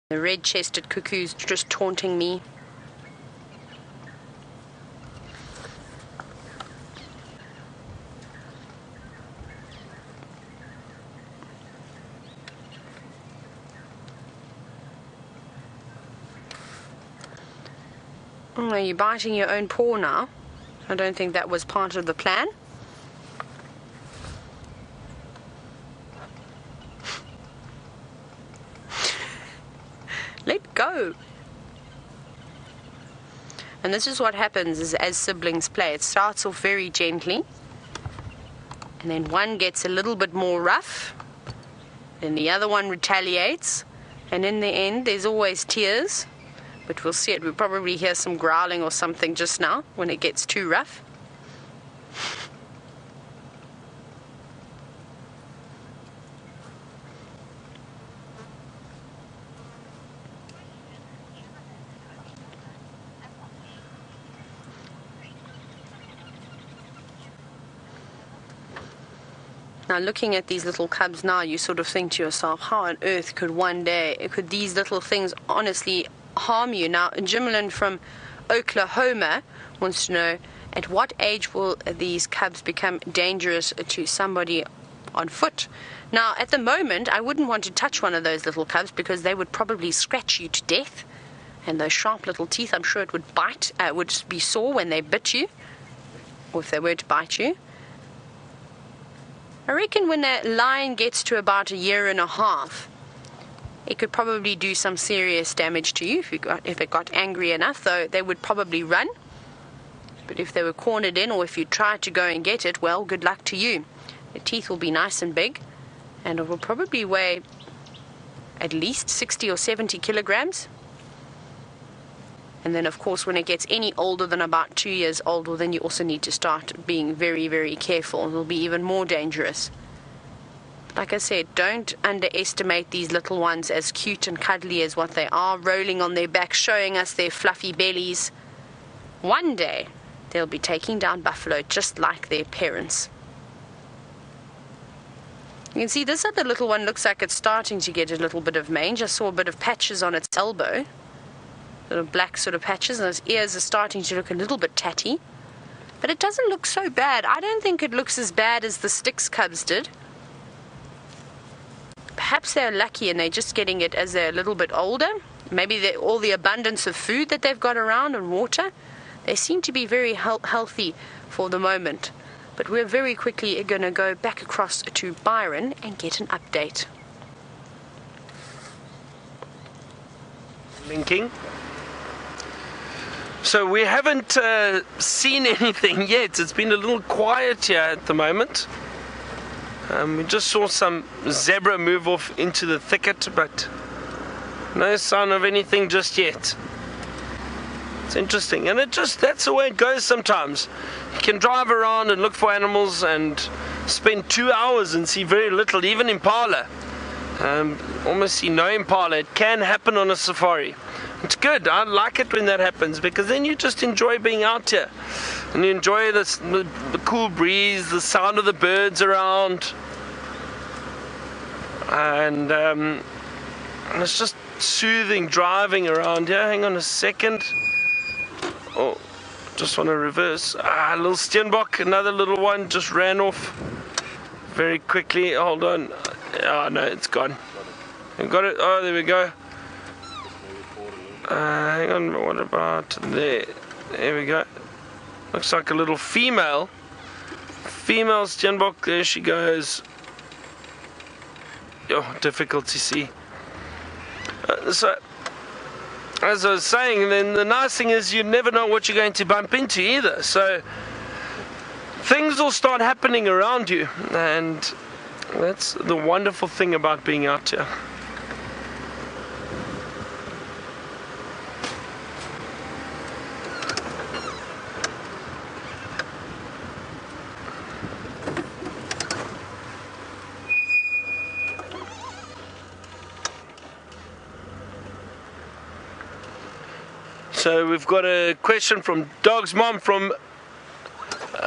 The red-chested cuckoo's just taunting me. Oh, are you biting your own paw now? I don't think that was part of the plan. Let go. And this is what happens is as siblings play. It starts off very gently, and then one gets a little bit more rough, then the other one retaliates, and in the end there's always tears. But we'll see it. We'll probably hear some growling or something just now when it gets too rough. Now, looking at these little cubs now, you sort of think to yourself, how on earth could these little things honestly harm you? Now, Jimlin from Oklahoma wants to know, at what age will these cubs become dangerous to somebody on foot? Now, at the moment, I wouldn't want to touch one of those little cubs because they would probably scratch you to death. And those sharp little teeth, I'm sure it would bite, would be sore when they bit you, or if they were to bite you. I reckon when a lion gets to about 1.5 years, it could probably do some serious damage to you if it got angry enough, though they would probably run. But if they were cornered in, or if you tried to go and get it, well, good luck to you. The teeth will be nice and big, and it will probably weigh at least 60 or 70 kilograms. And then, of course, when it gets any older than about 2 years old, well, then you also need to start being very, very careful. It will be even more dangerous. Like I said, don't underestimate these little ones, as cute and cuddly as what they are, rolling on their backs, showing us their fluffy bellies. One day, they'll be taking down buffalo just like their parents. You can see this other little one looks like it's starting to get a little bit of mange. I saw a bit of patches on its elbow, little black sort of patches, and its ears are starting to look a little bit tatty. But it doesn't look so bad. I don't think it looks as bad as the Styx cubs did. Perhaps they're lucky and they're just getting it as they're a little bit older. Maybe all the abundance of food that they've got around and water. They seem to be very healthy for the moment. But we're very quickly going to go back across to Byron and get an update. Linking. So we haven't seen anything yet. It's been a little quiet here at the moment. We just saw some zebra move off into the thicket, but no sign of anything just yet. It's interesting, and that's the way it goes sometimes. You can drive around and look for animals and spend 2 hours and see very little, even impala. Almost see no impala. It can happen on a safari. It's good. I like it when that happens, because then you just enjoy being out here. And you enjoy the cool breeze, the sound of the birds around. And it's just soothing driving around here. Hang on a second. Oh, just want to reverse. A little steenbok, another little one, just ran off very quickly. Hold on. Oh, no, it's gone. I got it. Oh, there we go. Hang on, what about there? There we go. Looks like a little female steenbok. There she goes. Oh, difficult to see. So, as I was saying, then the nice thing is you never know what you're going to bump into either. So things will start happening around you, and that's the wonderful thing about being out here. So we've got a question from Dog's mom from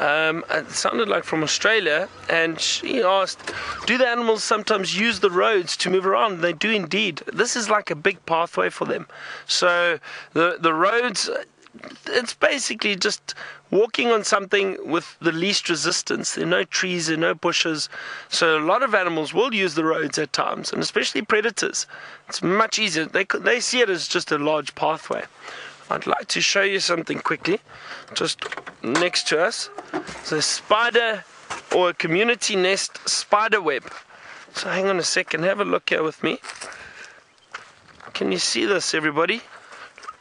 It sounded like from Australia, and she asked, do the animals sometimes use the roads to move around? They do indeed. This is like a big pathway for them. So the roads, it's basically just walking on something with the least resistance. There are no trees, there are no bushes. So a lot of animals will use the roads at times, and especially predators. It's much easier. They see it as just a large pathway. I'd like to show you something quickly. Just next to us, it's a spider or a community nest spider web. So hang on a second, have a look here with me. Can you see this, everybody?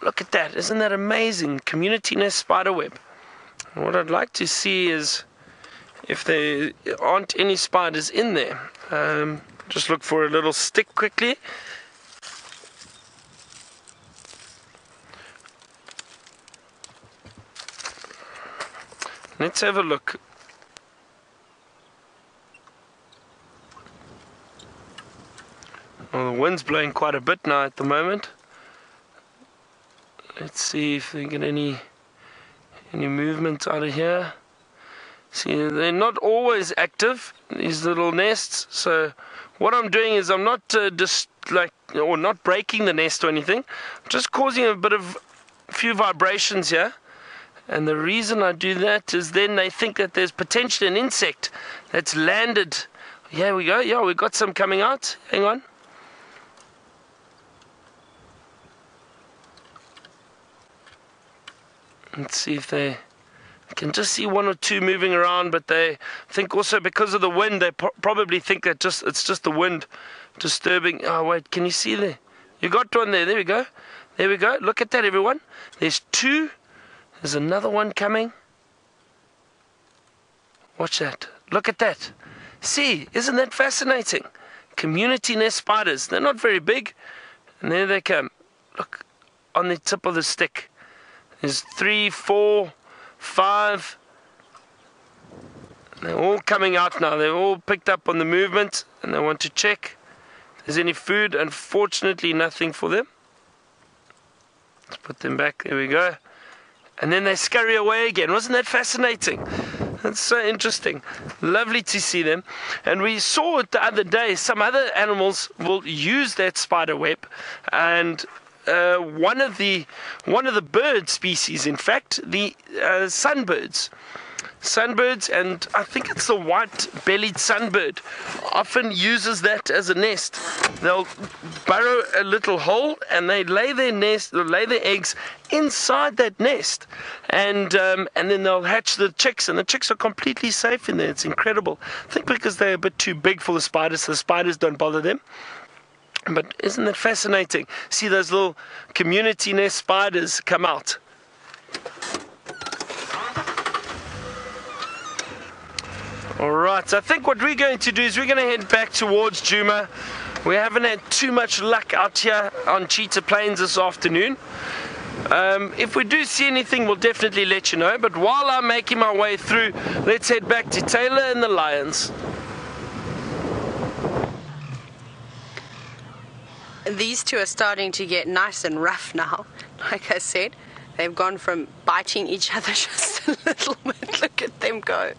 Look at that, isn't that amazing? Community nest spider web. And what I'd like to see is if there aren't any spiders in there. Just look for a little stick quickly. Let's have a look. Well, the wind's blowing quite a bit now at the moment. Let's see if we get any movement out of here. See, they're not always active, these little nests. So what I'm doing is I'm not not breaking the nest or anything. I'm just causing a few vibrations here. And the reason I do that is then they think that there's potentially an insect that's landed. Here we go. Yeah, we've got some coming out. Hang on. Let's see if I can just see one or two moving around, but they think also because of the wind, they probably think that it's just the wind disturbing. Oh, wait, can you see there? You got one there. There we go. There we go. Look at that, everyone. There's two. There's another one coming. Watch that. Look at that. See, isn't that fascinating? Community nest spiders. They're not very big. And there they come. Look, on the tip of the stick. There's 3, 4, 5. They're all coming out now. They've all picked up on the movement and they want to check if there's any food. Unfortunately, nothing for them. Let's put them back. There we go. And then they scurry away again. Wasn't that fascinating? That's so interesting. Lovely to see them. And we saw it the other day. Some other animals will use that spider web. And one of the bird species, in fact, the sunbirds. Sunbirds, and I think it's the white-bellied sunbird, often uses that as a nest. They'll burrow a little hole and they lay their eggs inside that nest, and then they'll hatch the chicks, and the chicks are completely safe in there. It's incredible. I think because they're a bit too big for the spiders, so the spiders don't bother them. But isn't that fascinating? See those little community nest spiders come out. Alright, so I think what we're going to do is we're going to head back towards Djuma. We haven't had too much luck out here on Cheetah Plains this afternoon. If we do see anything, we'll definitely let you know. But while I'm making my way through, let's head back to Taylor and the lions. These two are starting to get nice and rough now. Like I said, they've gone from biting each other just a little bit. Look at them go.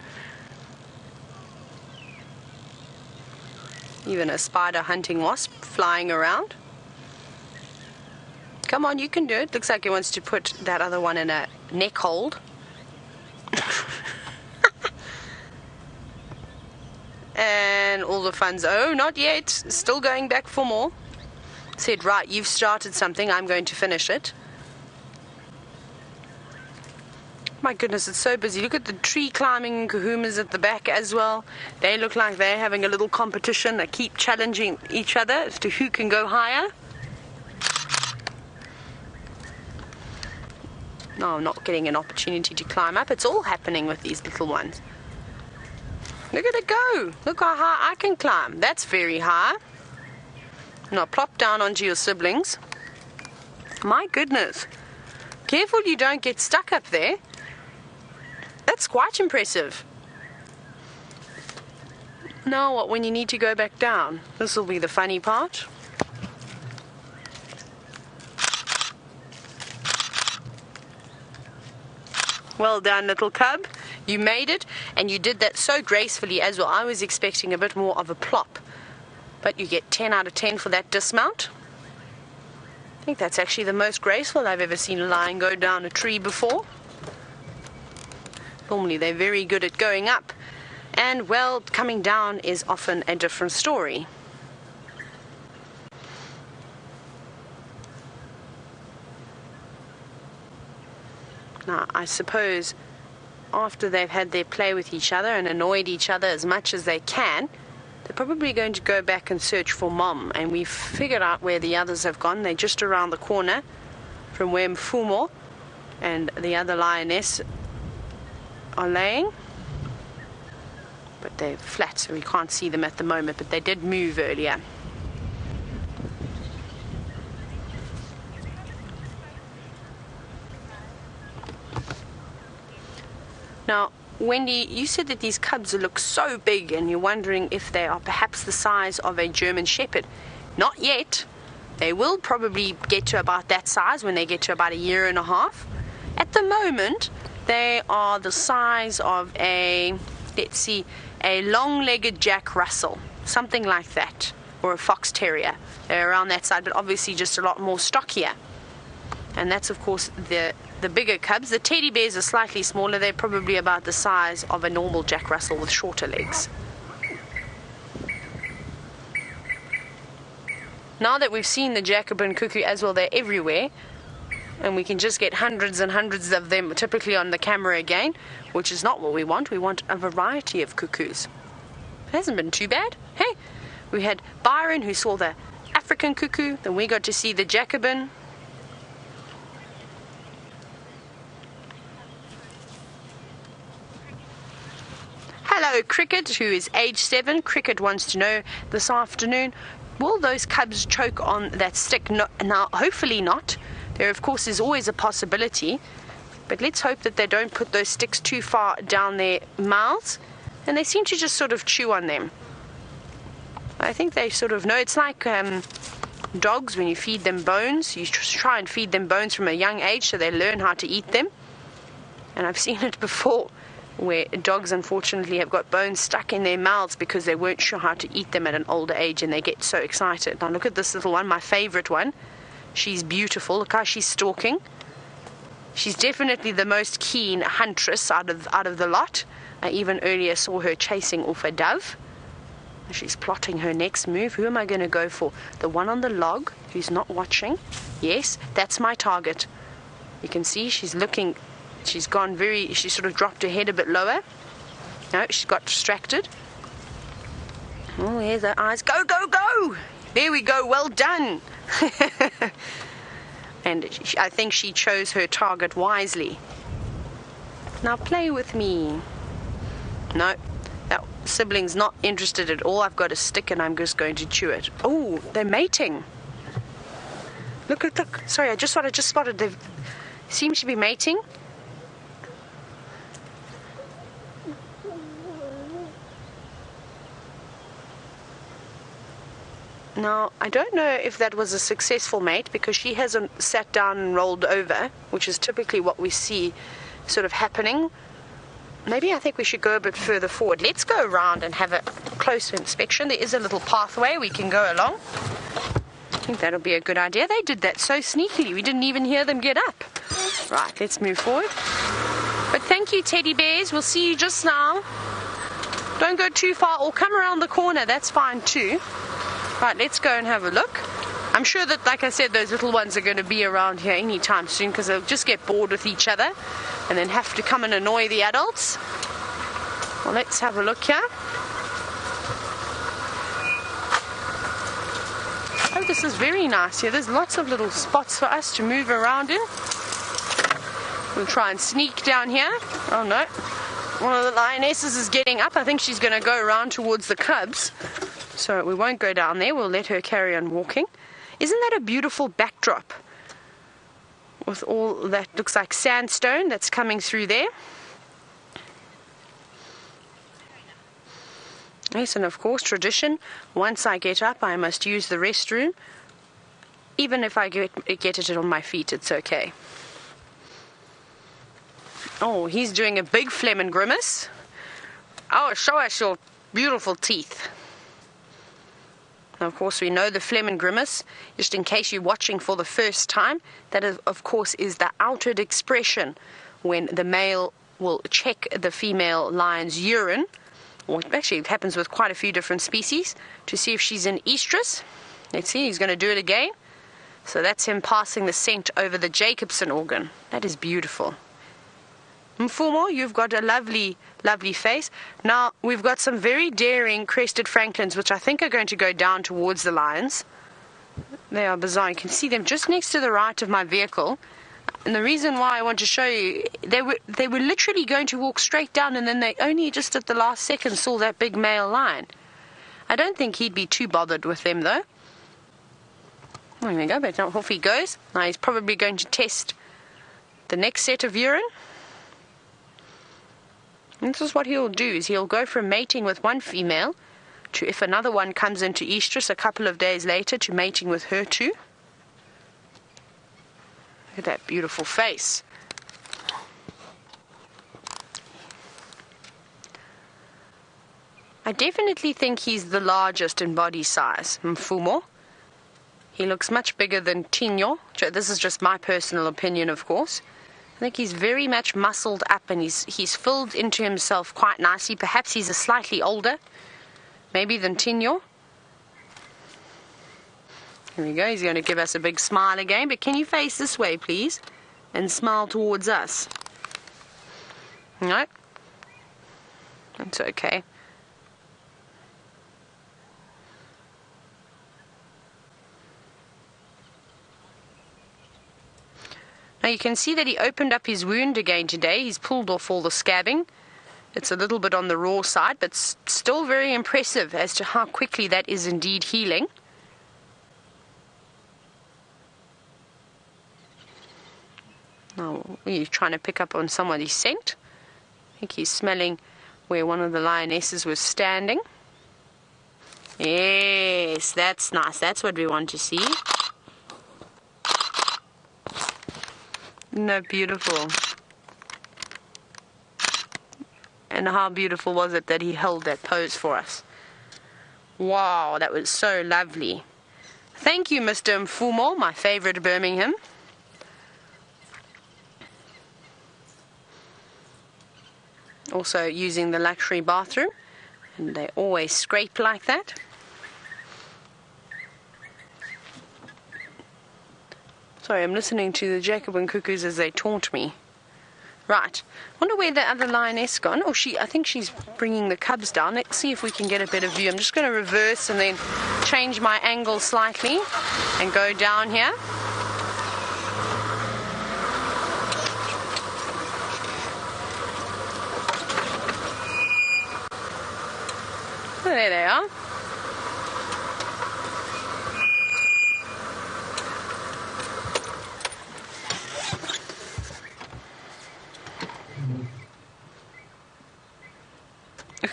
Even a spider hunting wasp flying around. Come on, you can do it. Looks like he wants to put that other one in a neck hold. And all the fun's, oh, not yet. Still going back for more. Said, right, you've started something. I'm going to finish it. My goodness, it's so busy. Look at the tree climbing kahumas at the back as well. They look like they're having a little competition. They keep challenging each other as to who can go higher. No, I'm not getting an opportunity to climb up. It's all happening with these little ones. Look at it go. Look how high I can climb. That's very high. Now plop down onto your siblings. My goodness. Careful you don't get stuck up there. That's quite impressive. Now what, when you need to go back down? This will be the funny part. Well done, little cub. You made it, and you did that so gracefully as well. I was expecting a bit more of a plop, but you get 10 out of 10 for that dismount. I think that's actually the most graceful I've ever seen a lion go down a tree before. Normally they're very good at going up, and well, coming down is often a different story. Now, I suppose after they've had their play with each other and annoyed each other as much as they can, they're probably going to go back and search for Mom. And we've figured out where the others have gone. They're just around the corner from where Mfumo and the other lioness are laying. But they're flat, so we can't see them at the moment, but they did move earlier. Now, Wendy, you said that these cubs look so big, and you're wondering if they are perhaps the size of a German Shepherd. Not yet. They will probably get to about that size when they get to about 1.5 years. At the moment, they are the size of a, let's see, a long-legged Jack Russell, something like that, or a Fox Terrier. They're around that side, but obviously just a lot more stockier. And that's, of course, the bigger cubs. The teddy bears are slightly smaller. They're probably about the size of a normal Jack Russell with shorter legs. Now that we've seen the Jacobin cuckoo as well, they're everywhere. And we can just get hundreds and hundreds of them typically on the camera again, which is not what we want. We want a variety of cuckoos. It hasn't been too bad. Hey, we had Byron who saw the African cuckoo. Then we got to see the Jacobin. Hello, Cricket, who is age 7. Cricket wants to know this afternoon, will those cubs choke on that stick? No, now, hopefully not. There, of course, is always a possibility. But let's hope that they don't put those sticks too far down their mouths. And they seem to just sort of chew on them. I think they sort of know. It's like dogs when you feed them bones. You try and feed them bones from a young age so they learn how to eat them. And I've seen it before, where dogs unfortunately have got bones stuck in their mouths because they weren't sure how to eat them at an older age, and they get so excited. Now look at this little one, my favorite one. She's beautiful. Look how she's stalking. She's definitely the most keen huntress out of the lot. I even earlier saw her chasing off a dove. She's plotting her next move. Who am I going to go for? The one on the log who's not watching? Yes, that's my target. You can see she's looking. She's gone she sort of dropped her head a bit lower. No, she's got distracted. Oh, here's her eyes. Go, go, go! There we go, well done. And I think she chose her target wisely. Now play with me. No, that sibling's not interested at all. I've got a stick and I'm just going to chew it. Oh, they're mating. Look. Sorry, I just spotted. They seem to be mating. Now, I don't know if that was a successful mate because she hasn't sat down and rolled over, which is typically what we see sort of happening. Maybe I think we should go a bit further forward. Let's go around and have a closer inspection. There is a little pathway we can go along. I think that'll be a good idea. They did that so sneakily. We didn't even hear them get up. Right, let's move forward. But thank you, teddy bears. We'll see you just now. Don't go too far or come around the corner. That's fine too. Right, let's go and have a look. I'm sure that, like I said, those little ones are going to be around here anytime soon because they'll just get bored with each other and then have to come and annoy the adults. Well, let's have a look here. Oh, this is very nice here. There's lots of little spots for us to move around in. We'll try and sneak down here. Oh, no. One of the lionesses is getting up. I think she's going to go around towards the cubs. So we won't go down there. We'll let her carry on walking. Isn't that a beautiful backdrop? With all that looks like sandstone that's coming through there. Yes, and of course, tradition. Once I get up, I must use the restroom. Even if I get it on my feet, it's okay. Oh, he's doing a big phlegm and grimace. Oh, show us your beautiful teeth. Now, of course, we know the phlegm and grimace, just in case you're watching for the first time, that of course is the outward expression when the male will check the female lion's urine, or actually it happens with quite a few different species, to see if she's in estrus. Let's see, he's going to do it again. So that's him passing the scent over the Jacobson organ. That is beautiful. Mfumo, you've got a lovely, lovely face. Now, we've got some very daring crested francolins, which I think are going to go down towards the lions. They are bizarre. You can see them just next to the right of my vehicle. And the reason why I want to show you, they were literally going to walk straight down, and then they only just at the last second saw that big male lion. I don't think he'd be too bothered with them, though. There we go, but now off he goes. Now he's probably going to test the next set of urine. And this is what he'll do, is he'll go from mating with one female to, if another one comes into estrus a couple of days later, to mating with her too. Look at that beautiful face. I definitely think he's the largest in body size, Mfumo. He looks much bigger than Tinyo. This is just my personal opinion, of course. I think he's very much muscled up, and he's filled into himself quite nicely. Perhaps he's a slightly older, maybe, than Tinyo. Here we go. He's going to give us a big smile again. But can you face this way, please? And smile towards us. No? That's okay. Now you can see that he opened up his wound again today. He's pulled off all the scabbing. It's a little bit on the raw side, but still very impressive as to how quickly that is indeed healing. Now he's trying to pick up on somebody's scent. I think he's smelling where one of the lionesses was standing. Yes, that's nice. That's what we want to see. Isn't that beautiful? And how beautiful was it that he held that pose for us? Wow, that was so lovely. Thank you, Mr. Mfumo, my favorite Birmingham. Also using the luxury bathroom, and they always scrape like that. Sorry, I'm listening to the Jacobin cuckoos as they taunt me. Right. Wonder where the other lioness gone. Oh, I think she's bringing the cubs down. Let's see if we can get a better view. I'm just going to reverse and then change my angle slightly and go down here. Oh, there they are.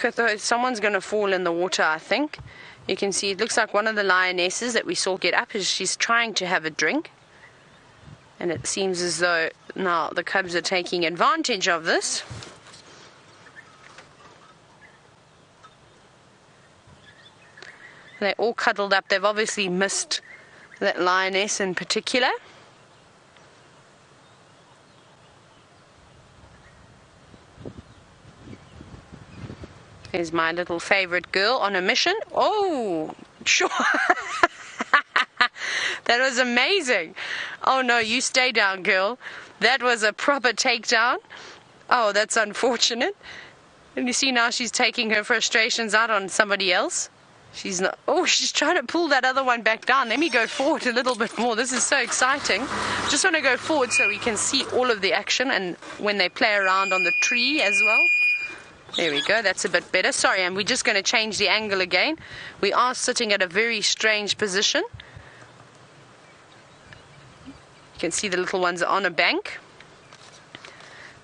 Okay, someone's going to fall in the water, I think. You can see it looks like one of the lionesses that we saw get up is she's trying to have a drink. And it seems as though now the cubs are taking advantage of this. They're all cuddled up. They've obviously missed that lioness in particular. Here's my little favorite girl on a mission. Oh, sure. That was amazing. Oh no, you stay down, girl. That was a proper takedown. Oh, that's unfortunate. And you see now she's taking her frustrations out on somebody else. She's not. Oh, she's trying to pull that other one back down. Let me go forward a little bit more. This is so exciting. Just want to go forward so we can see all of the action and when they play around on the tree as well. There we go, that's a bit better. Sorry, and we're just going to change the angle again. We are sitting at a very strange position. You can see the little ones are on a bank.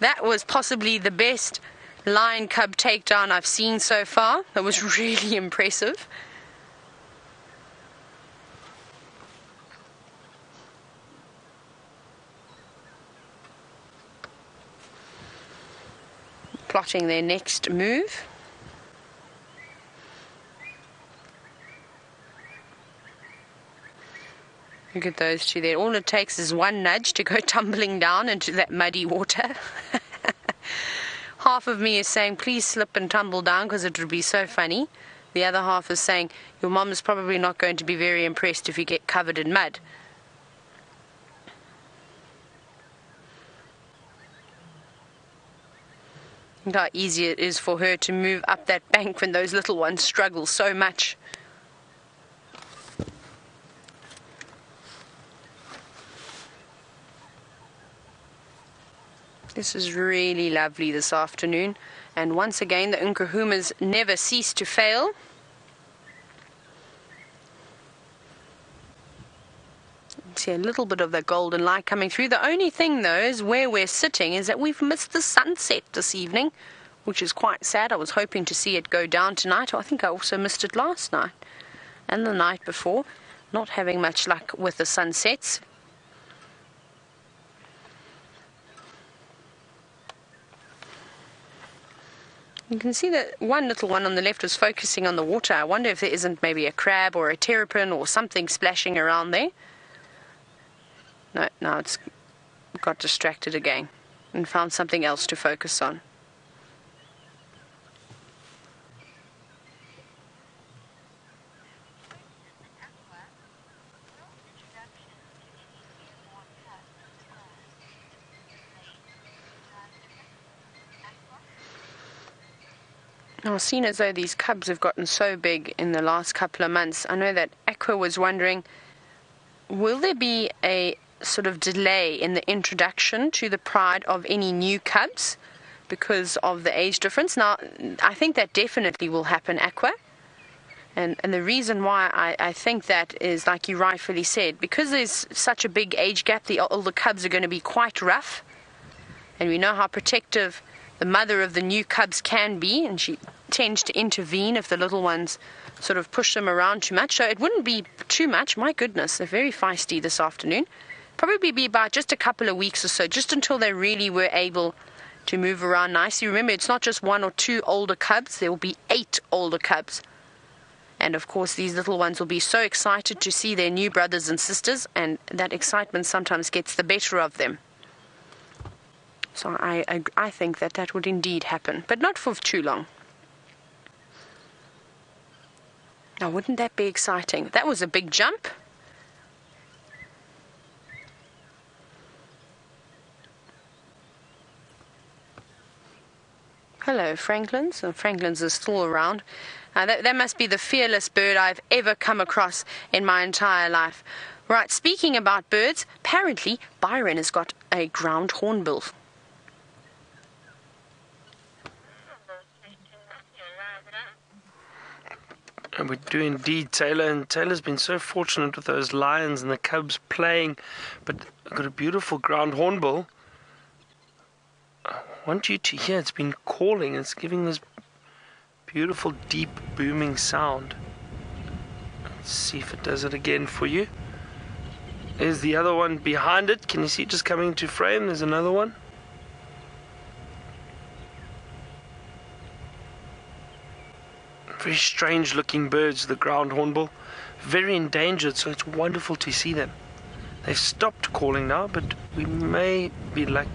That was possibly the best lion cub takedown I've seen so far. That was really impressive. plotting their next move. Look at those two there. All it takes is one nudge to go tumbling down into that muddy water. Half of me is saying, please slip and tumble down because it would be so funny. The other half is saying, your mom is probably not going to be very impressed if you get covered in mud. Look how easy it is for her to move up that bank when those little ones struggle so much. This is really lovely this afternoon, and once again the Nkuhumas never cease to fail. See a little bit of the golden light coming through. The only thing though is where we're sitting is that we've missed the sunset this evening, which is quite sad. I was hoping to see it go down tonight. I think I also missed it last night and the night before. Not having much luck with the sunsets. You can see that one little one on the left was focusing on the water. I wonder if there isn't maybe a crab or a terrapin or something splashing around there. No, now it's got distracted again and found something else to focus on. Now, seeing as though these cubs have gotten so big in the last couple of months, I know that Aqua was wondering, will there be a sort of delay in the introduction to the pride of any new cubs because of the age difference? Now, I think that definitely will happen, Aqua. And the reason why I think that is, like you rightfully said, because there's such a big age gap, the older cubs are going to be quite rough. And we know how protective the mother of the new cubs can be, and she tends to intervene if the little ones sort of push them around too much. So it wouldn't be too much. My goodness, they're very feisty this afternoon. Probably be about just a couple of weeks or so, just until they really were able to move around nicely. Remember, it's not just 1 or 2 older cubs. There will be 8 older cubs. And of course, these little ones will be so excited to see their new brothers and sisters, and that excitement sometimes gets the better of them. So I think that that would indeed happen, but not for too long. Now, wouldn't that be exciting? That was a big jump. Hello, Franklins. So Franklins is still around. That must be the fearless bird I've ever come across in my entire life. Right, speaking about birds, apparently Byron has got a ground hornbill. And we do indeed, Taylor. And Taylor's been so fortunate with those lions and the cubs playing. But I've got a beautiful ground hornbill. I want you to hear, it's been calling. It's giving this beautiful, deep, booming sound. Let's see if it does it again for you. There's the other one behind it. Can you see it just coming into frame? There's another one. Very strange looking birds, the ground hornbill. Very endangered, so it's wonderful to see them. They've stopped calling now, but we may be lucky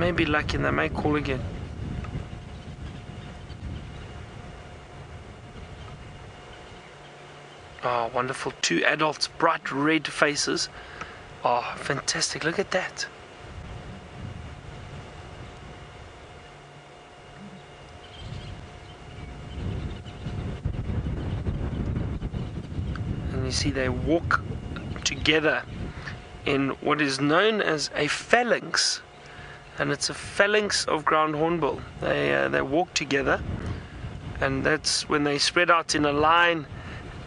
and they may call again. Oh, wonderful. 2 adults, bright red faces. Oh, fantastic. Look at that. You see they walk together in what is known as a phalanx, and it's a phalanx of ground hornbill. They walk together, and that's when they spread out in a line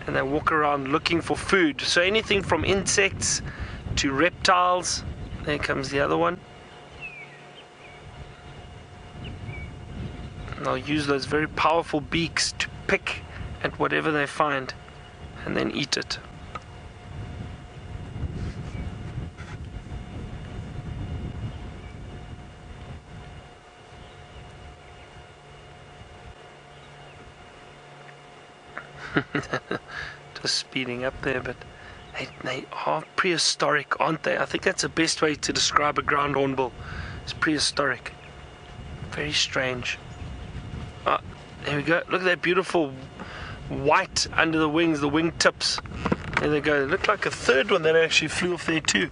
and they walk around looking for food. So anything from insects to reptiles. There comes the other one. And they'll use those very powerful beaks to pick at whatever they find and then eat it. Just speeding up there, but they are prehistoric, aren't they? I think that's the best way to describe a ground hornbill. It's prehistoric. Very strange. Oh, there we go. Look at that beautiful white under the wings, the wing tips. There they go. It looked like a third one that actually flew off there too.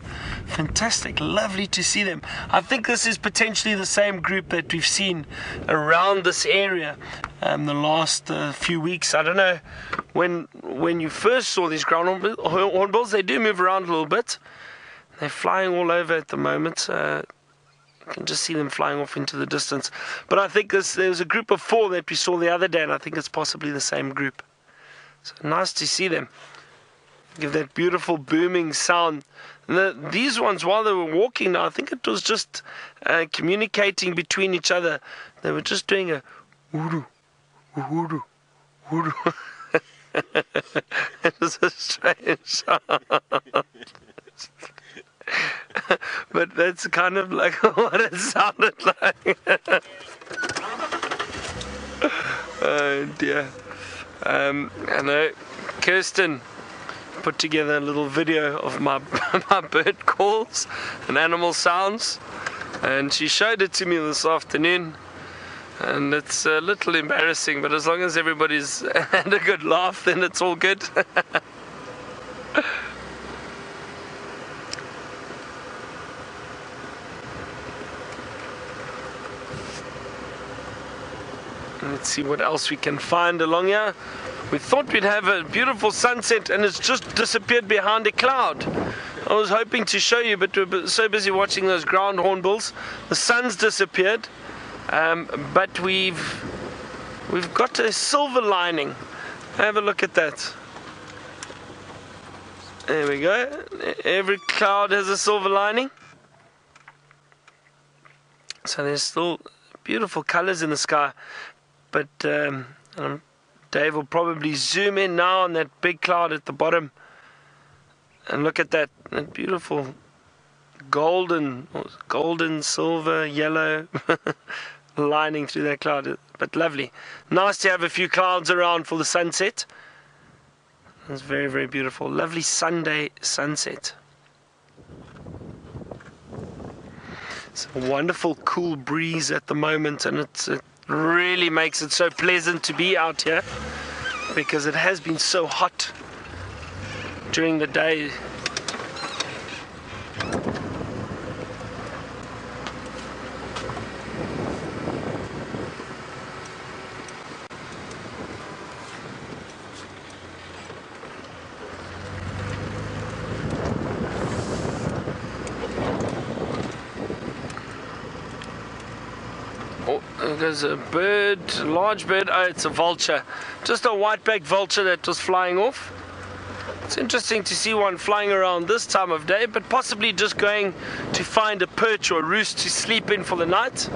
Fantastic. Lovely to see them. I think this is potentially the same group that we've seen around this area the last few weeks. I don't know when you first saw these ground hornbills. They do move around a little bit. They're flying all over at the moment. You can just see them flying off into the distance. But I think there was a group of 4 that we saw the other day, and I think it's possibly the same group. So nice to see them. Give that beautiful booming sound. And these ones, while they were walking now, I think it was just communicating between each other. They were just doing a woodoo, woodoo, woodoo. It was a strange sound. But that's kind of like what it sounded like. Oh dear. I know Kirsten put together a little video of my bird calls and animal sounds, and she showed it to me this afternoon, and it's a little embarrassing, but as long as everybody's had a good laugh, then it's all good. Let's see what else we can find along here. We thought we'd have a beautiful sunset, and it's just disappeared behind a cloud. I was hoping to show you, but we're so busy watching those ground hornbills. The sun's disappeared, but we've got a silver lining. Have a look at that. There we go. Every cloud has a silver lining. So there's still beautiful colors in the sky, but Dave will probably zoom in now on that big cloud at the bottom, and look at that beautiful golden, silver, yellow lining through that cloud. But lovely. Nice to have a few clouds around for the sunset. It's very, very beautiful. Lovely Sunday sunset. It's a wonderful cool breeze at the moment, and it really makes it so pleasant to be out here, because it has been so hot during the day. There's a bird, a large bird. Oh, it's a vulture. Just a white-backed vulture that was flying off. It's interesting to see one flying around this time of day, but possibly just going to find a perch or a roost to sleep in for the night.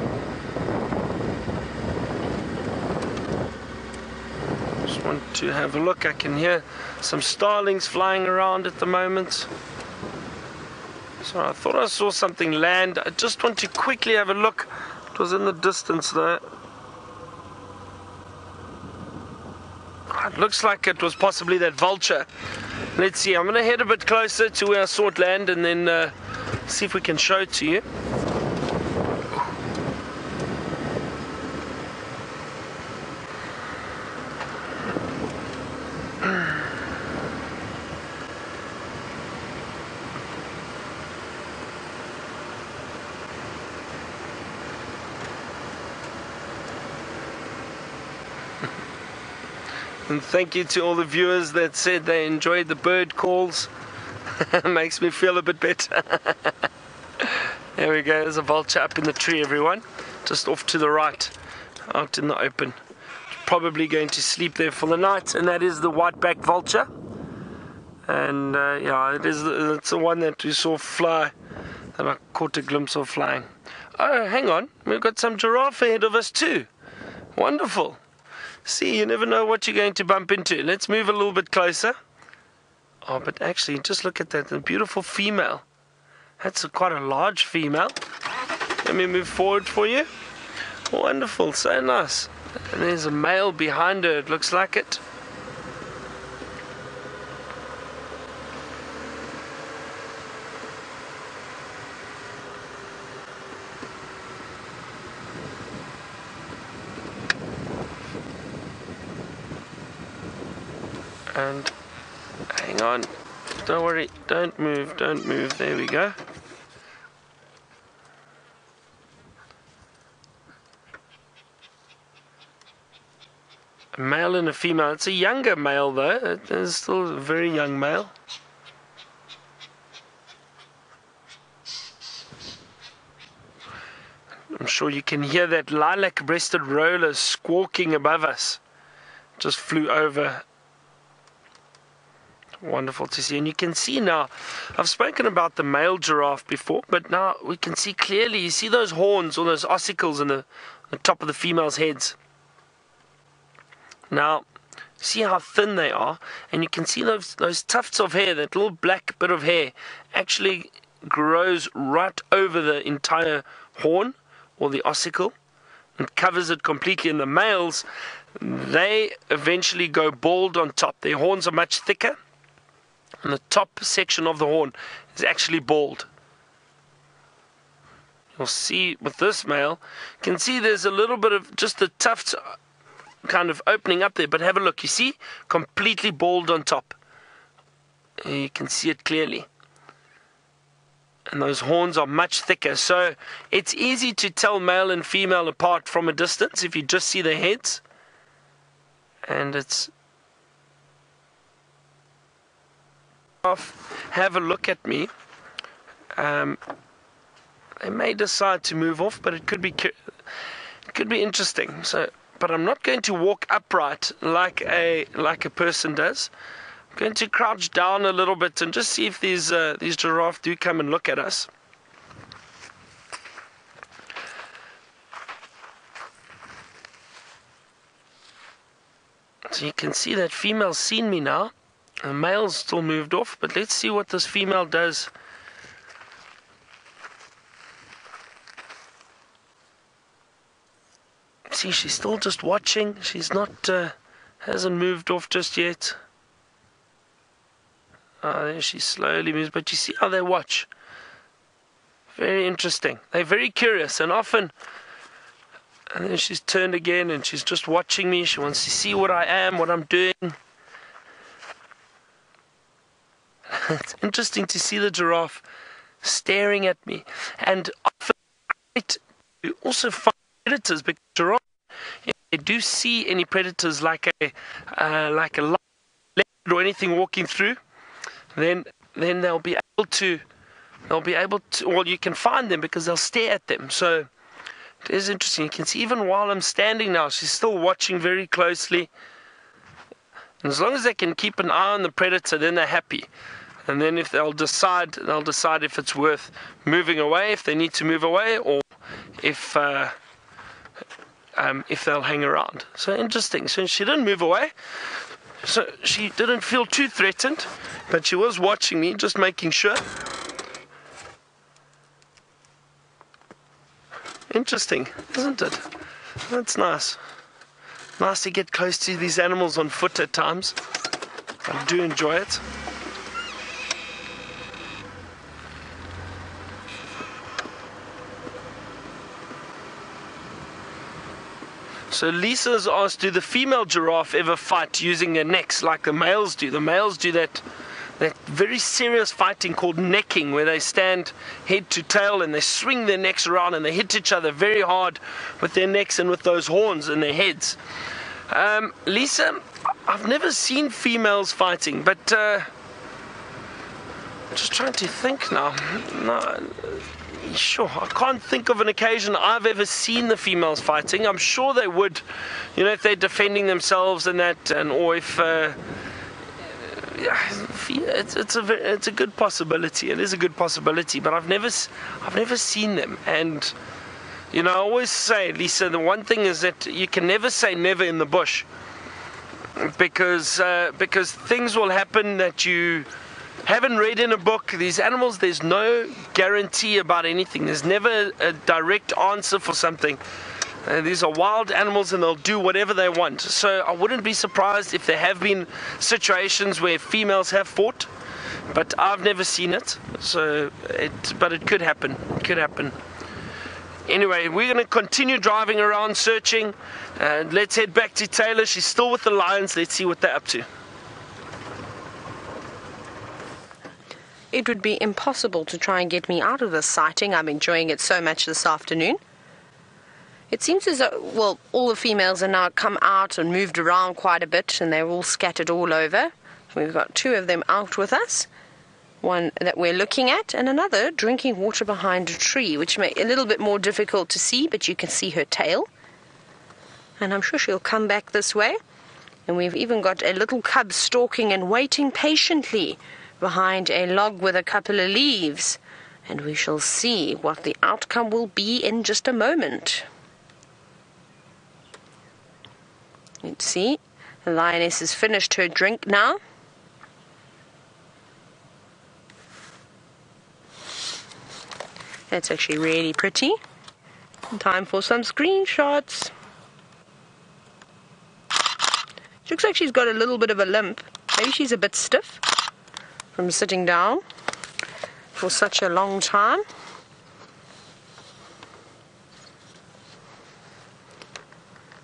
Just want to have a look. I can hear some starlings flying around at the moment. So I thought I saw something land. I just want to quickly have a look. It was in the distance there. It looks like it was possibly that vulture. Let's see, I'm going to head a bit closer to where I saw it land, and then see if we can show it to you. And thank you to all the viewers that said they enjoyed the bird calls. Makes me feel a bit better. There we go, there's a vulture up in the tree, everyone. Just off to the right, out in the open. Probably going to sleep there for the night, and that is the white-backed vulture. And yeah, it's the one that we saw fly, that I caught a glimpse of flying. Oh, hang on, we've got some giraffe ahead of us too. Wonderful. See, you never know what you're going to bump into. Let's move a little bit closer. Oh, but actually, just look at that, the beautiful female. That's quite a large female. Let me move forward for you. Wonderful, so nice. And there's a male behind her, it looks like it. And hang on, don't worry, don't move, there we go. A male and a female. It's a younger male though, it is still a very young male. I'm sure you can hear that lilac-breasted roller squawking above us. Just flew over. Wonderful to see. And you can see now, I've spoken about the male giraffe before, but now we can see clearly, you see those horns or those ossicles on the top of the female's heads. Now, see how thin they are, and you can see those tufts of hair, that little black bit of hair actually grows right over the entire horn or the ossicle and covers it completely. In the males, they eventually go bald on top. Their horns are much thicker, and the top section of the horn is actually bald. You'll see with this male, you can see there's a little bit of just the tufts kind of opening up there, but have a look, you see, completely bald on top. You can see it clearly. And those horns are much thicker, so it's easy to tell male and female apart from a distance if you just see their heads. And it's have a look at me. They may decide to move off, but it could be interesting. So, but I'm not going to walk upright like a person does. I'm going to crouch down a little bit and just see if these giraffe do come and look at us. So you can see that female's seen me now. The male's still moved off, but let's see what this female does. See, she's still just watching. She's not, hasn't moved off just yet. There she slowly moves, but you see how they watch. Very interesting. They're very curious, and often, and then she's turned again, and she's just watching me. She wants to see what I am, what I'm doing. It's interesting to see the giraffe staring at me, and often great to also find predators, because giraffe, if they do see any predators like a lion or anything walking through, then they'll be able to, well, you can find them because they'll stare at them. So it is interesting. You can see even while I'm standing now, she's still watching very closely. And as long as they can keep an eye on the predator, then they're happy. And then if they'll decide if it's worth moving away, if they need to move away, or if they'll hang around. So interesting. So she didn't move away. So she didn't feel too threatened, but she was watching me, just making sure. Interesting, isn't it? That's nice. Nice to get close to these animals on foot at times. I do enjoy it. So Lisa's asked, do the female giraffe ever fight using their necks like the males do? The males do that very serious fighting called necking, where they stand head to tail and they swing their necks around and they hit each other very hard with their necks and with those horns in their heads. Lisa, I've never seen females fighting, but just trying to think now. No, sure, I can't think of an occasion I've ever seen the females fighting. I'm sure they would, if they're defending themselves and that, or if it's a good possibility. It is a good possibility, but I've never seen them. And I always say, Lisa, the one thing is that you can never say never in the bush, because things will happen that you haven't read in a book. These animals, there's no guarantee about anything. There's never a direct answer for something. These are wild animals and they'll do whatever they want. So I wouldn't be surprised if there have been situations where females have fought, but I've never seen it. But it could happen. It could happen. Anyway, we're going to continue driving around searching. Let's head back to Taylor. She's still with the lions. Let's see what they're up to. it would be impossible to try and get me out of this sighting. I'm enjoying it so much this afternoon. It seems as though, well, all the females are now come out and moved around quite a bit, and they're all scattered all over. We've got 2 of them out with us, one that we're looking at, and another drinking water behind a tree, which makes it a little bit more difficult to see, but you can see her tail. And I'm sure she'll come back this way. And we've even got a little cub stalking and waiting patiently behind a log with a couple of leaves. And we shall see what the outcome will be in just a moment. Let's see, the lioness has finished her drink now. That's actually really pretty. Time for some screenshots. She looks like she's got a little bit of a limp. Maybe she's a bit stiff from sitting down for such a long time.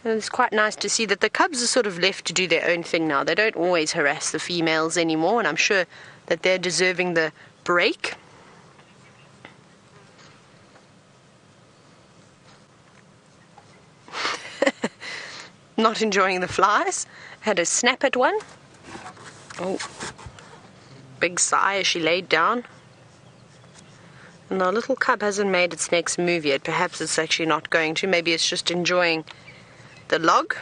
And it's quite nice to see that the cubs are sort of left to do their own thing now. They don't always harass the females anymore, and I'm sure that they're deserving the break. Not enjoying the flies. Had a snap at one. Oh, big sigh as she laid down. And our little cub hasn't made its next move yet. Perhaps it's actually not going to. Maybe it's just enjoying the log.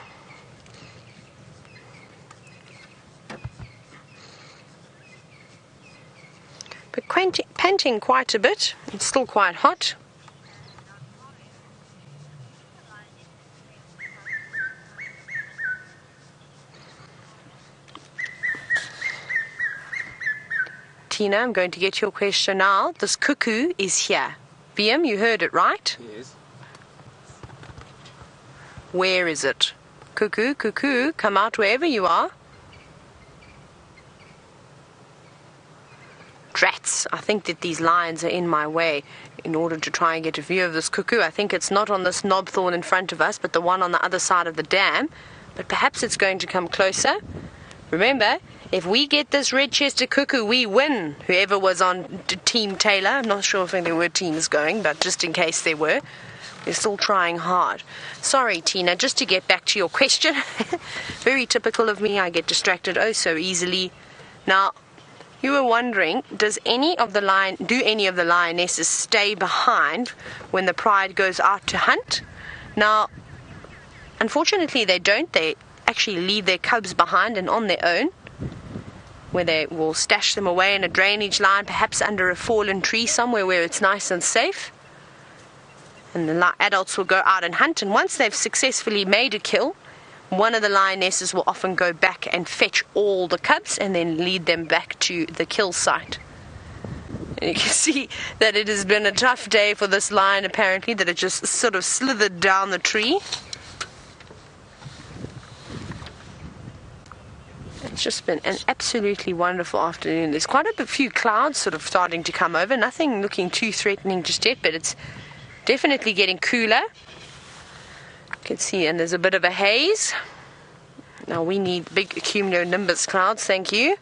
But panting quite a bit. It's still quite hot. Tina, I'm going to get your question now. This cuckoo is here. VM, you heard it, right? Yes. Where is it? Cuckoo, cuckoo, come out wherever you are. Drats, I think that these lions are in my way in order to try and get a view of this cuckoo. I think it's not on this knobthorn in front of us, but the one on the other side of the dam. But perhaps it's going to come closer. Remember, if we get this red-chested cuckoo, we win. Whoever was on Team Taylor, I'm not sure if there were teams going, but just in case there were, they're still trying hard. Sorry, Tina, just to get back to your question. Very typical of me, I get distracted oh so easily. Now, you were wondering, do any of the lionesses stay behind when the pride goes out to hunt? Now, unfortunately they don't. They actually leave their cubs behind and on their own, where they will stash them away in a drainage line, perhaps under a fallen tree somewhere where it's nice and safe. And the adults will go out and hunt, and once they've successfully made a kill, one of the lionesses will often go back and fetch all the cubs and then lead them back to the kill site. And you can see that it has been a tough day for this lion, apparently, that it just sort of slithered down the tree. It's just been an absolutely wonderful afternoon. There's quite a few clouds sort of starting to come over. Nothing looking too threatening just yet, but it's definitely getting cooler. You can see, and there's a bit of a haze. Now we need big cumulonimbus clouds, thank you.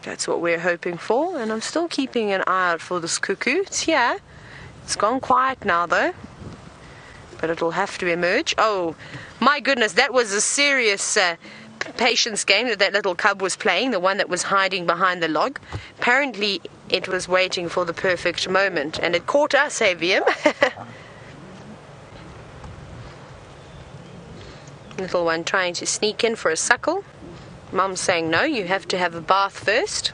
That's what we're hoping for. And I'm still keeping an eye out for this cuckoo. It's here. It's gone quiet now though, but it'll have to emerge. Oh my goodness, that was a serious patience game that little cub was playing, the one that was hiding behind the log. Apparently it was waiting for the perfect moment, and it caught us, VM. Little one trying to sneak in for a suckle. Mum's saying no, you have to have a bath first.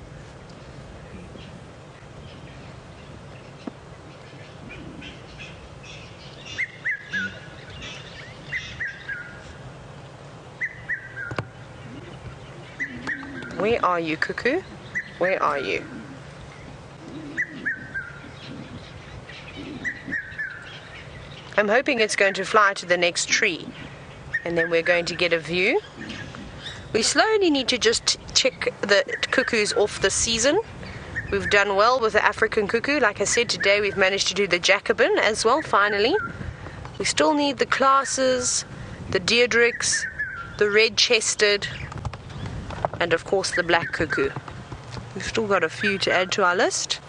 Where are you, cuckoo? Where are you? I'm hoping it's going to fly to the next tree, and then we're going to get a view. We slowly need to just check the cuckoos off this season. We've done well with the African cuckoo. Like I said, today we've managed to do the Jacobin as well, finally. We still need the classes, the Deirdricks, the red-chested, and of course the black cuckoo. We've still got a few to add to our list.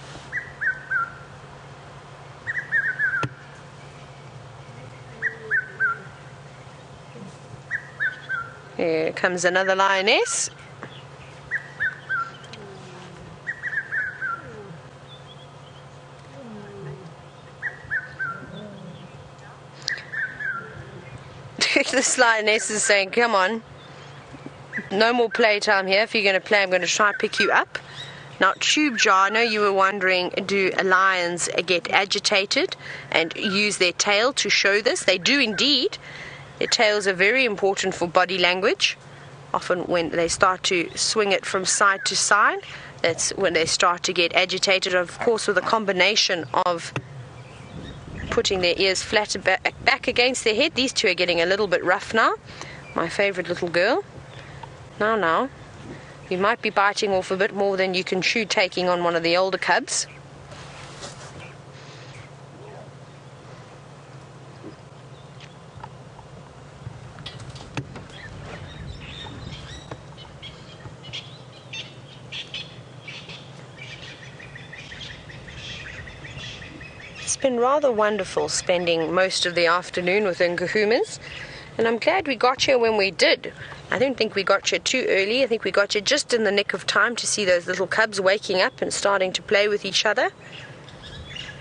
Here comes another lioness. This lioness is saying, come on, no more playtime here. If you're going to play, I'm going to try to pick you up. Now, Nat.Geo, I know you were wondering, do lions get agitated and use their tail to show this? They do indeed. Their tails are very important for body language. Often when they start to swing it from side to side, that's when they start to get agitated, of course, with a combination of putting their ears flat back against their head. These two are getting a little bit rough now. My favorite little girl. Now, you might be biting off a bit more than you can chew taking on one of the older cubs. It's been rather wonderful spending most of the afternoon with Nkuhumas, and I'm glad we got here when we did. I don't think we got here too early. I think we got here just in the nick of time to see those little cubs waking up and starting to play with each other.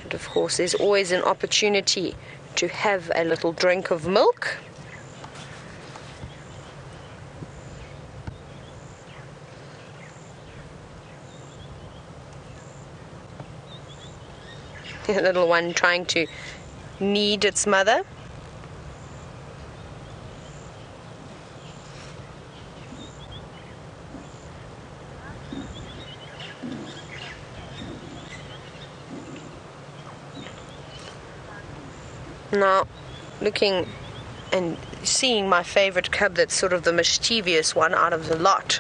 And of course, there's always an opportunity to have a little drink of milk. The little one trying to knead its mother. Now, looking and seeing my favorite cub, that's sort of the mischievous one out of the lot,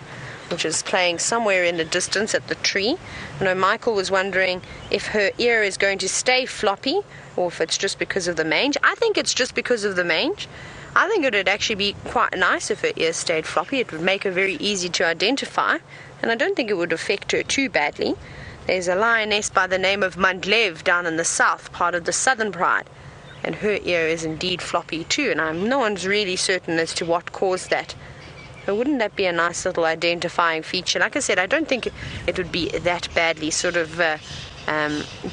which is playing somewhere in the distance at the tree. I know Michael was wondering if her ear is going to stay floppy or if it's just because of the mange. I think it's just because of the mange. I think it would actually be quite nice if her ear stayed floppy. It would make her very easy to identify, and I don't think it would affect her too badly. There's a lioness by the name of Mandlev down in the south, part of the Southern Pride, and her ear is indeed floppy too, and no one's really certain as to what caused that. But wouldn't that be a nice little identifying feature? Like I said, I don't think it would be that badly sort of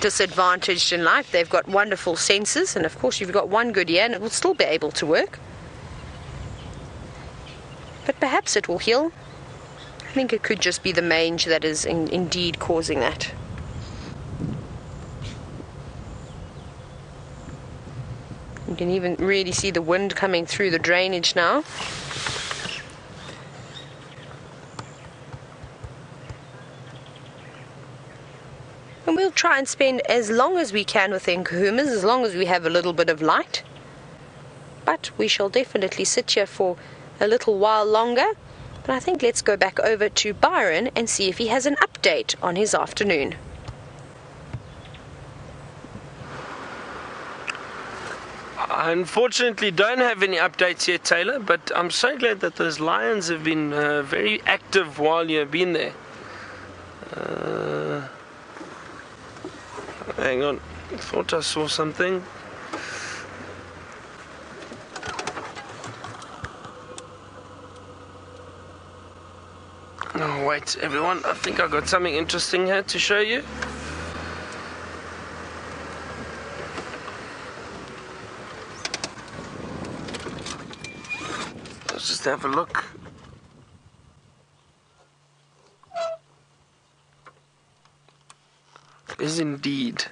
disadvantaged in life. They've got wonderful senses, and of course you've got one good ear and it will still be able to work. But perhaps it will heal. I think it could just be the mange that is indeed causing that. You can even really see the wind coming through the drainage now. And we'll try and spend as long as we can with Nkuhumas, as long as we have a little bit of light. But we shall definitely sit here for a little while longer. But I think let's go back over to Byron and see if he has an update on his afternoon. I unfortunately don't have any updates yet, Taylor, but I'm so glad that those lions have been very active while you've been there. Hang on, I thought I saw something. Oh wait, everyone, I think I got something interesting here to show you. Let's just have a look. Is indeed.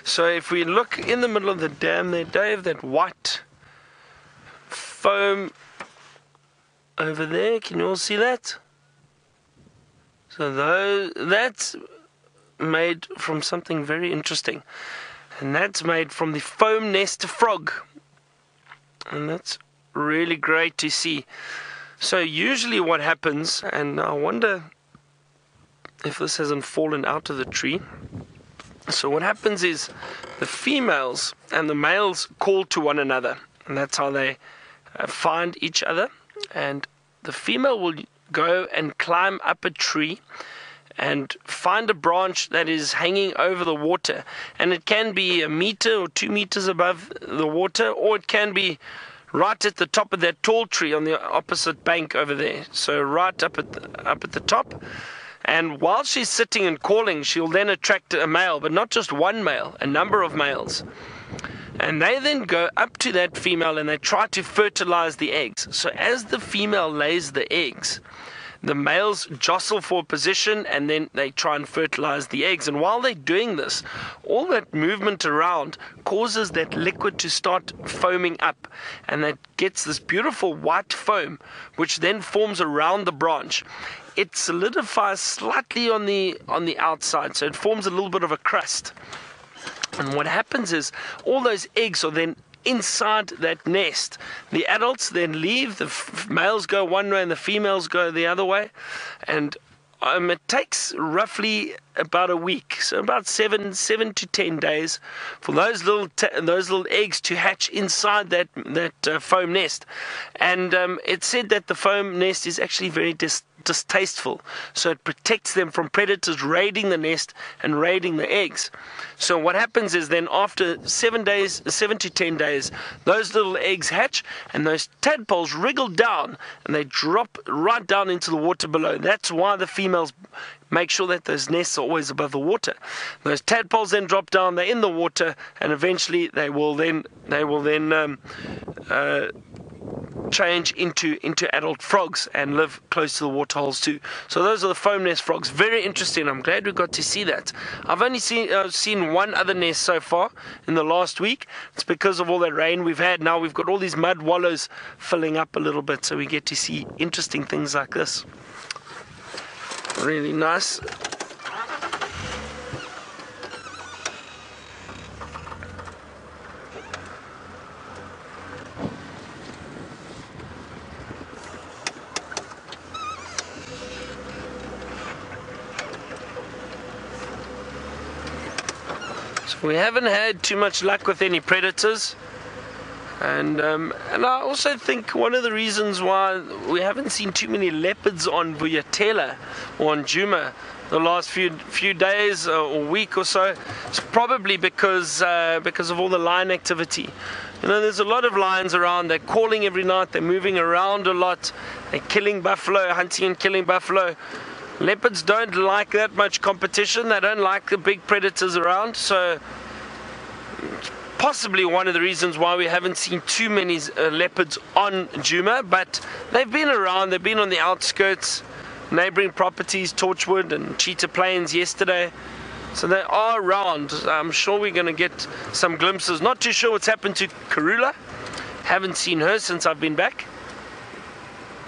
So if we look in the middle of the dam there, Dave, that white foam over there, can you all see that? So that's made from something very interesting, and that's made from the foam nest frog, and that's really great to see. So usually what happens, and I wonder if this hasn't fallen out of the tree. So what happens is the females and the males call to one another, and that's how they find each other. And the female will go and climb up a tree and find a branch that is hanging over the water, and it can be 1 meter or 2 meters above the water, or it can be right at the top of that tall tree on the opposite bank over there. So right up at the top. And while she's sitting and calling, she'll then attract a male, but not just one male, a number of males. And they then go up to that female and they try to fertilize the eggs. So as the female lays the eggs, the males jostle for position and then they try and fertilize the eggs. And while they're doing this, all that movement around causes that liquid to start foaming up. And that gets this beautiful white foam, which then forms around the branch. It solidifies slightly on the outside, so it forms a little bit of a crust. And what happens is all those eggs are then inside that nest. The adults then leave, the males go one way and the females go the other way, and it takes roughly about a week, so about 7 to 10 days, for those little eggs to hatch inside that foam nest. And it's said that the foam nest is actually very distasteful, so it protects them from predators raiding the nest and raiding the eggs. So what happens is then after 7 to 10 days, those little eggs hatch and those tadpoles wriggle down and they drop right down into the water below. That's why the females make sure that those nests are always above the water. Those tadpoles then drop down, they're in the water, and eventually they will then change into adult frogs and live close to the waterholes too. So those are the foam nest frogs. Very interesting. I'm glad we got to see that. I've only seen one other nest so far in the last week. It's because of all that rain we've had. Now we've got all these mud wallows filling up a little bit, so we get to see interesting things like this. Really nice. So we haven't had too much luck with any predators. And I also think one of the reasons why we haven't seen too many leopards on Vuyatela or on Djuma the last few days or week or so is probably because of all the lion activity. You know, there's a lot of lions around. They're calling every night. They're moving around a lot. They're killing buffalo, hunting and killing buffalo. Leopards don't like that much competition. They don't like the big predators around. So possibly one of the reasons why we haven't seen too many leopards on Djuma, but they've been around. They've been on the outskirts, neighboring properties, Torchwood and Cheetah Plains yesterday. So they are around. I'm sure we're going to get some glimpses. Not too sure what's happened to Karula. Haven't seen her since I've been back.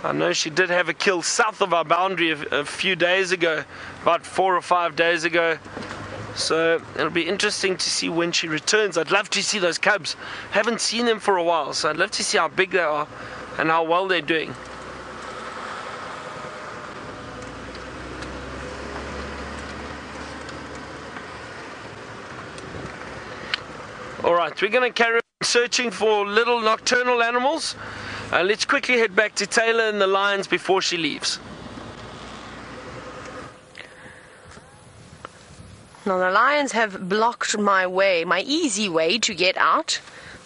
I know she did have a kill south of our boundary a few days ago, about 4 or 5 days ago. So it'll be interesting to see when she returns. I'd love to see those cubs. Haven't seen them for a while, so I'd love to see how big they are and how well they're doing. Alright, we're going to carry on searching for little nocturnal animals. Let's quickly head back to Taylor and the lions before she leaves. Now the lions have blocked my way, my easy way to get out.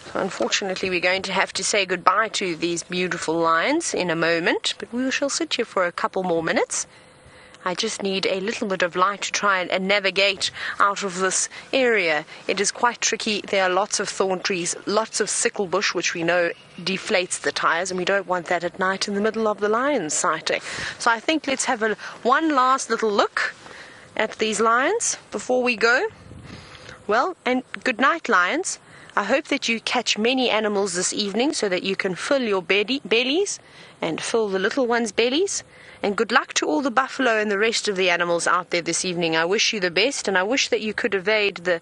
So unfortunately we're going to have to say goodbye to these beautiful lions in a moment, but we shall sit here for a couple more minutes. I just need a little bit of light to try and navigate out of this area. It is quite tricky. There are lots of thorn trees, lots of sickle bush, which we know deflates the tires, and we don't want that at night in the middle of the lions sighting. So I think let's have one last little look at these lions before we go. Well, and good night, lions. I hope that you catch many animals this evening so that you can fill your bellies and fill the little ones' bellies. And good luck to all the buffalo and the rest of the animals out there this evening. I wish you the best, and I wish that you could evade the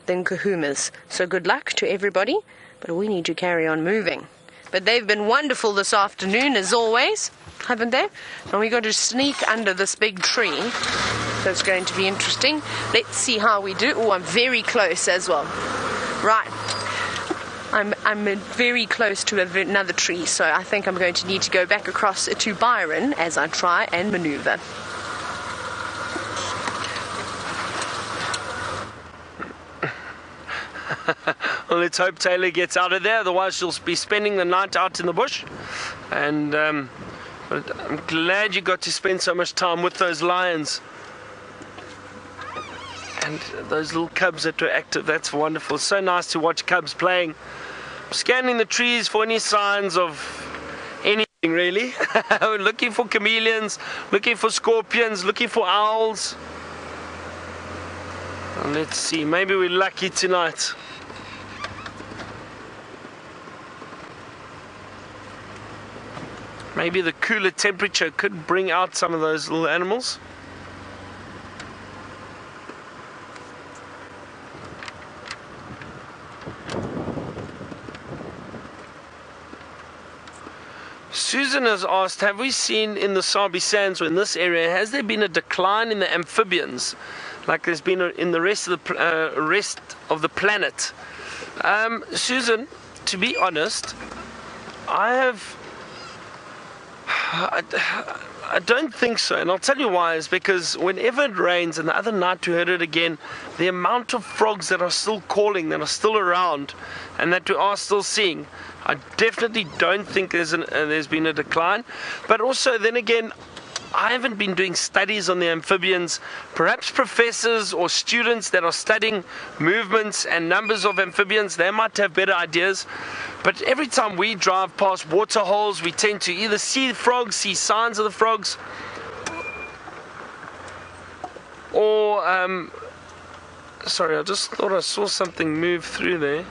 nkuhumas. So good luck to everybody, but we need to carry on moving. But they've been wonderful this afternoon, as always, haven't they? And we're going to sneak under this big tree. So it's going to be interesting. Let's see how we do. Oh, I'm very close as well. Right. I'm very close to another tree, so I think I'm going to need to go back across to Byron as I try and maneuver. Well, let's hope Taylor gets out of there, otherwise she'll be spending the night out in the bush. And but I'm glad you got to spend so much time with those lions. And those little cubs that were active, that's wonderful. So nice to watch cubs playing. Scanning the trees for any signs of anything really. Looking for chameleons, looking for scorpions, looking for owls. And let's see, maybe we're lucky tonight. Maybe the cooler temperature could bring out some of those little animals. Susan has asked, have we seen in the Sabi Sands or in this area, has there been a decline in the amphibians like there's been in the rest of the planet? Susan, to be honest, I don't think so, and I'll tell you why. Is because whenever it rains, and the other night we heard it again, the amount of frogs that are still calling, that are still around, and that we are still seeing, I definitely don't think there's been a decline. But also, then again, I haven't been doing studies on the amphibians. Perhaps professors or students that are studying movements and numbers of amphibians, they might have better ideas. But every time we drive past water holes, we tend to either see frogs, see signs of the frogs, or sorry, I just thought I saw something move through there.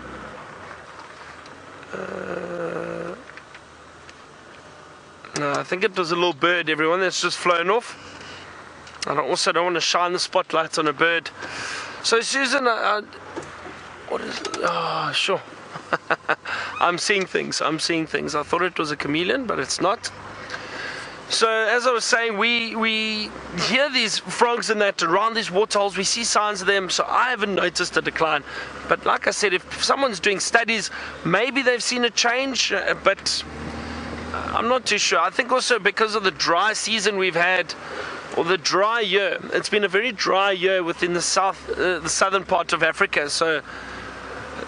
No, I think it was a little bird, everyone, that's just flown off. And I also don't want to shine the spotlight on a bird. So Susan, what is it? Oh, sure. I'm seeing things. I thought it was a chameleon, but it's not. So as I was saying, we hear these frogs and that around these waterholes. We see signs of them, so I haven't noticed a decline. But like I said, if someone's doing studies, maybe they've seen a change, but I'm not too sure. I think also because of the dry season we've had, or the dry year. It's been a very dry year within the southern part of Africa, so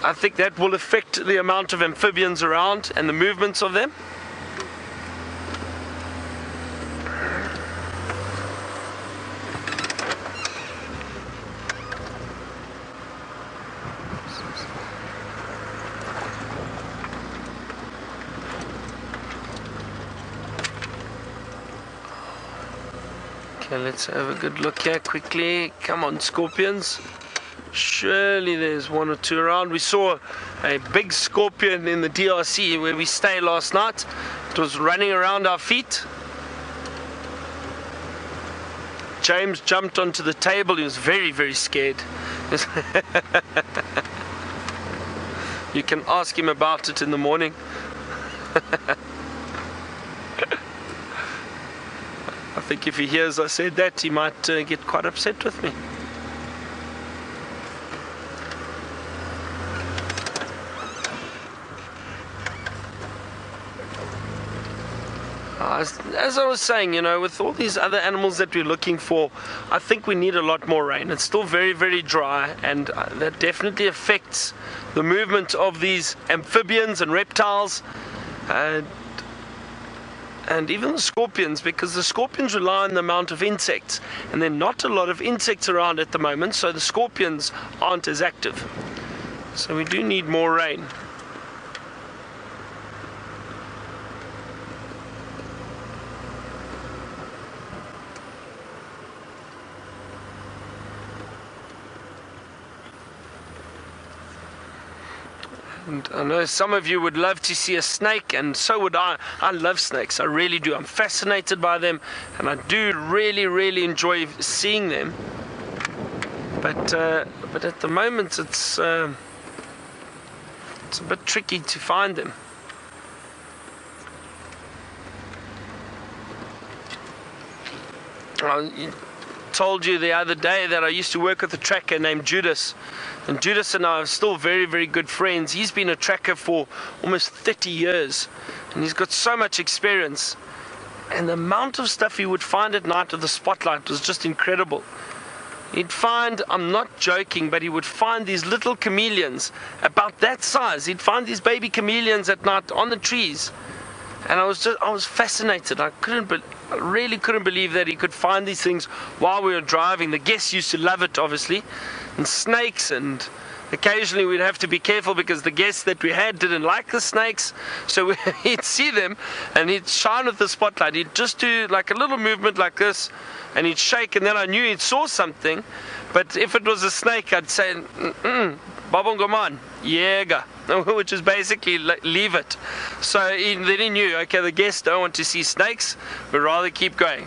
I think that will affect the amount of amphibians around and the movements of them. Okay, let's have a good look here quickly. Come on, scorpions. Surely there's one or two around. We saw a big scorpion in the DRC where we stayed last night. It was running around our feet. James jumped onto the table. He was very, very scared. You can ask him about it in the morning. I think if he hears I said that, he might get quite upset with me. As I was saying, you know, with all these other animals that we're looking for, I think we need a lot more rain. It's still very, very dry, and that definitely affects the movement of these amphibians and reptiles, and even the scorpions, because the scorpions rely on the amount of insects, and there are not a lot of insects around at the moment, so the scorpions aren't as active. So we do need more rain. And I know some of you would love to see a snake, and so would I. I love snakes, I really do. I'm fascinated by them, and I do really, really enjoy seeing them. But at the moment, it's a bit tricky to find them. I told you the other day that I used to work with a tracker named Judas. And Judas and I are still very, very good friends. He's been a tracker for almost 30 years. And he's got so much experience. And the amount of stuff he would find at night with the spotlight was just incredible. he'd find, I'm not joking, but he would find these little chameleons about that size. He'd find these baby chameleons at night on the trees. And I was fascinated. I really couldn't believe that he could find these things while we were driving. The guests used to love it, obviously. And snakes, and occasionally we'd have to be careful because the guests that we had didn't like the snakes. So he'd see them and he'd shine with the spotlight. He'd just do like a little movement like this and he'd shake, and then I knew he'd saw something. But if it was a snake, I'd say, Babongoman, Jäger, which is basically leave it. So then he knew, okay, the guests don't want to see snakes, but rather keep going.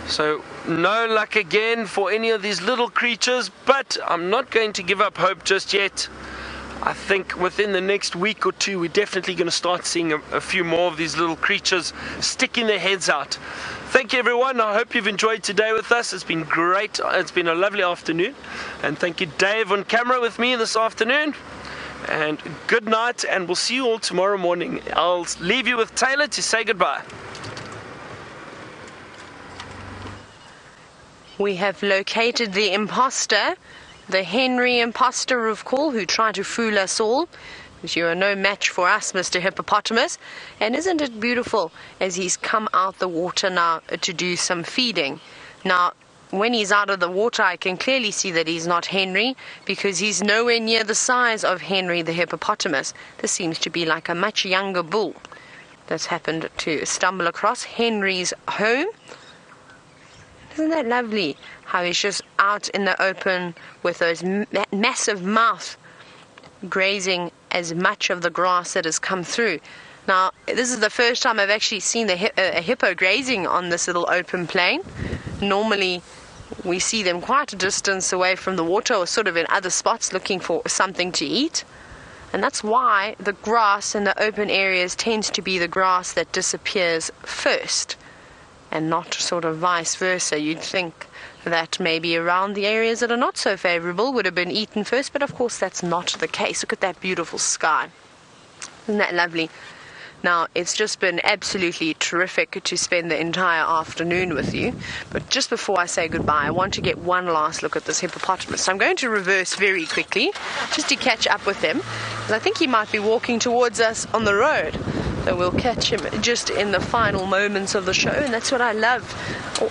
So no luck again for any of these little creatures, but I'm not going to give up hope just yet. I think within the next week or two, we're definitely going to start seeing a few more of these little creatures sticking their heads out. Thank you, everyone. I hope you've enjoyed today with us. It's been great. It's been a lovely afternoon. And thank you, Dave, on camera with me this afternoon. And good night, and we'll see you all tomorrow morning. I'll leave you with Taylor to say goodbye. We have located the imposter, the Henry imposter of call, who tried to fool us all. Because you are no match for us, Mr. Hippopotamus. And isn't it beautiful as he's come out the water now to do some feeding? Now, when he's out of the water, I can clearly see that he's not Henry, because he's nowhere near the size of Henry the hippopotamus. This seems to be like a much younger bull that's happened to stumble across Henry's home. Isn't that lovely how he's just out in the open with those massive mouth grazing as much of the grass that has come through. Now, this is the first time I've actually seen a hippo grazing on this little open plain. Normally, we see them quite a distance away from the water or sort of in other spots looking for something to eat. And that's why the grass in the open areas tends to be the grass that disappears first, and not sort of vice versa. You'd think that maybe around the areas that are not so favorable would have been eaten first, but of course that's not the case. Look at that beautiful sky. Isn't that lovely? Now, it's just been absolutely terrific to spend the entire afternoon with you. But just before I say goodbye, I want to get one last look at this hippopotamus. So I'm going to reverse very quickly, just to catch up with him, because I think he might be walking towards us on the road. So we'll catch him just in the final moments of the show, and that's what I love.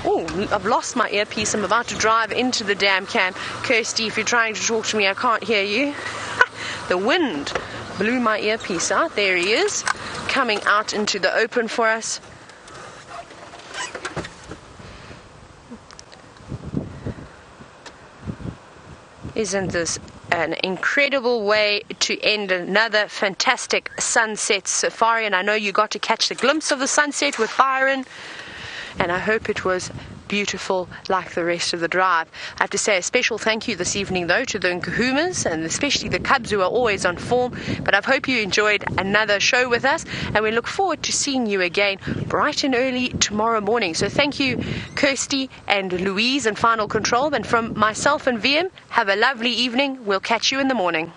Oh, I've lost my earpiece. I'm about to drive into the damn can. Kirsty, if you're trying to talk to me, I can't hear you. The wind blew my earpiece out. There he is, coming out into the open for us. Isn't this an incredible way to end another fantastic sunset safari? And I know you got to catch the glimpse of the sunset with Byron, and I hope it was beautiful like the rest of the drive. I have to say a special thank you this evening though to the Nkahumas, and especially the Cubs, who are always on form. But I hope you enjoyed another show with us, and we look forward to seeing you again bright and early tomorrow morning. So thank you, Kirsty and Louise in Final Control, and from myself and VM, have a lovely evening. We'll catch you in the morning.